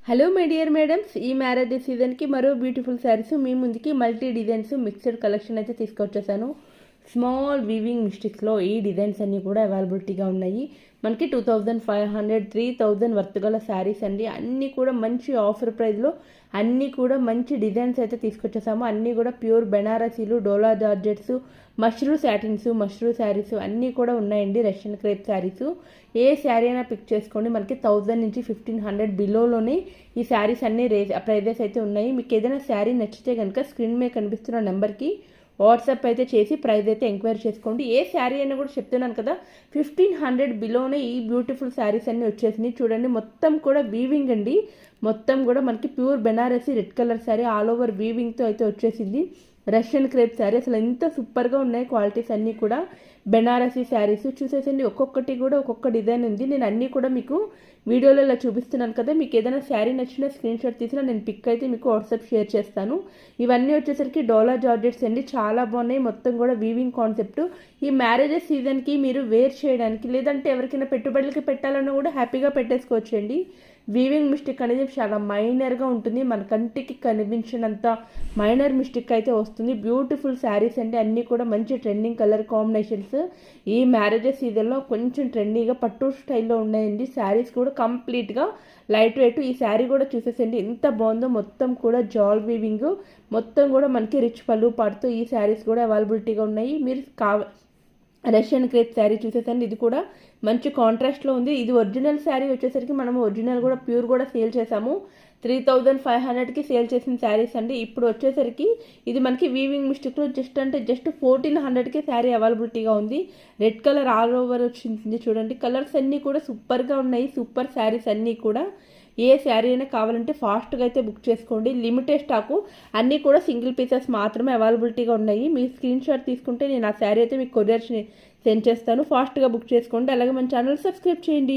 Hello my dear madams, ఈ marriage సీజన్కి మరో బ్యూటిఫుల్ శారీస్ మీ ముందుకి మల్టీ డిజైన్స్ మిక్స్డ్ కలెక్షన్ అయితే తీసుకొచ్చేసాను. స్మాల్ వీవింగ్ మిస్టేక్స్లో ఈ డిజైన్స్ అన్నీ కూడా అవైలబిలిటీగా ఉన్నాయి. మనకి 2500 3000 వర్త్ గల శారీస్ అండి. అన్నీ కూడా మంచి ఆఫర్ ప్రైస్లో అన్నీ కూడా మంచి డిజైన్స్ అయితే తీసుకొచ్చేసాము. అన్నీ కూడా ప్యూర్ బెనారసీలు, డోలా జార్జెట్స్, మష్రూ శాటిన్స్, మష్రూ శారీస్ అన్నీ కూడా ఉన్నాయండి. రష్యన్ క్రేప్ శారీస్ ఏ శారీ అయినా పిక్ చేసుకోండి. మనకి 1000 నుంచి 1500 బిలోలోనే ఈ శారీస్ అన్నీ ప్రైజెస్ అయితే ఉన్నాయి. మీకు ఏదైనా శారీ నచ్చితే కనుక స్క్రీన్ మీద కనిపిస్తున్న నెంబర్కి వాట్సాప్ అయితే చేసి ప్రైస్ అయితే ఎంక్వైరీ చేసుకోండి. ఏ శారీ అయినా కూడా చెప్తున్నాను కదా, 1500 బిలోనే ఈ బ్యూటిఫుల్ శారీస్ అన్నీ వచ్చేసినాయి. చూడండి, మొత్తం కూడా వీవింగ్ అండి. మొత్తం కూడా మనకి pure Banarasi red colour sari all over వీవింగ్తో అయితే వచ్చేసింది. రష్యన్ క్రేప్ శారీ అసలు ఎంత సూపర్గా ఉన్నాయి. క్వాలిటీస్ అన్నీ కూడా బెనారసీ శారీస్ చూసేసండి. ఒక్కొక్కటి కూడా ఒక్కొక్క డిజైన్ ఉంది. నేను అన్నీ కూడా మీకు వీడియోలో ఇలా చూపిస్తున్నాను కదా. మీకు ఏదైనా శారీ నచ్చిన స్క్రీన్ షాట్ తీసినా నేను పిక్ అయితే మీకు వాట్సాప్ షేర్ చేస్తాను. ఇవన్నీ వచ్చేసరికి డోలా జార్జెట్స్ అండి, చాలా బాగున్నాయి. మొత్తం కూడా వీవింగ్ కాన్సెప్ట్. ఈ మ్యారేజెస్ సీజన్కి మీరు వేర్ చేయడానికి లేదంటే ఎవరికైనా పెట్టుబడులకి పెట్టాలన్నా కూడా హ్యాపీగా పెట్టేసుకోవచ్చండి. వీవింగ్ మిస్టేక్ అనేది చాలా మైనర్గా ఉంటుంది, మన కంటికి కనిపించినంత మైనర్ మిస్టేక్ అయితే వస్తుంది. బ్యూటిఫుల్ శారీస్ అండి, అన్నీ కూడా మంచి ట్రెండింగ్ కలర్ కాంబినేషన్స్. ఈ మ్యారేజెస్ సీజన్లో కొంచెం ట్రెండీగా పట్టు స్టైల్లో ఉన్నాయండి. శారీస్ కూడా కంప్లీట్గా లైట్ వెయిట్. ఈ శారీ కూడా చూసేసండి ఎంత బాగుందో. మొత్తం కూడా జాల్ వీవింగ్, మొత్తం కూడా మనకి రిచ్ పళ్ళు పాడుతూ ఈ శారీస్ కూడా అవైలబిలిటీగా ఉన్నాయి. మీరు రష్యన్ క్రేప్ శారీ చూసేసండి, ఇది కూడా మంచి కాంట్రాస్ట్లో ఉంది. ఇది ఒరిజినల్ శారీ వచ్చేసరికి మనము ఒరిజినల్ కూడా ప్యూర్ కూడా సేల్ చేసాము. 3500కి సేల్ చేసిన శారీస్ అండి. ఇప్పుడు వచ్చేసరికి ఇది మనకి వీవింగ్ మిస్టేక్లో జస్ట్ 1400కి శారీ అవైలబిలిటీగా ఉంది. రెడ్ కలర్ ఆల్ ఓవర్ వచ్చింది. చూడండి, కలర్స్ అన్నీ కూడా సూపర్గా ఉన్నాయి. సూపర్ శారీస్ అన్నీ కూడా. ఏ శారీ అయినా కావాలంటే ఫాస్ట్గా అయితే బుక్ చేసుకోండి. లిమిటెడ్ స్టాకు, అన్నీ కూడా సింగిల్ పీసెస్ మాత్రమే అవైలబిలిటీగా ఉన్నాయి. మీ స్క్రీన్ షాట్ తీసుకుంటే నేను ఆ శారీ అయితే మీకు కొరియర్ సెండ్ చేస్తాను. ఫాస్ట్గా బుక్ చేసుకోండి. అలాగే మన ఛానల్ సబ్స్క్రైబ్ చేయండి.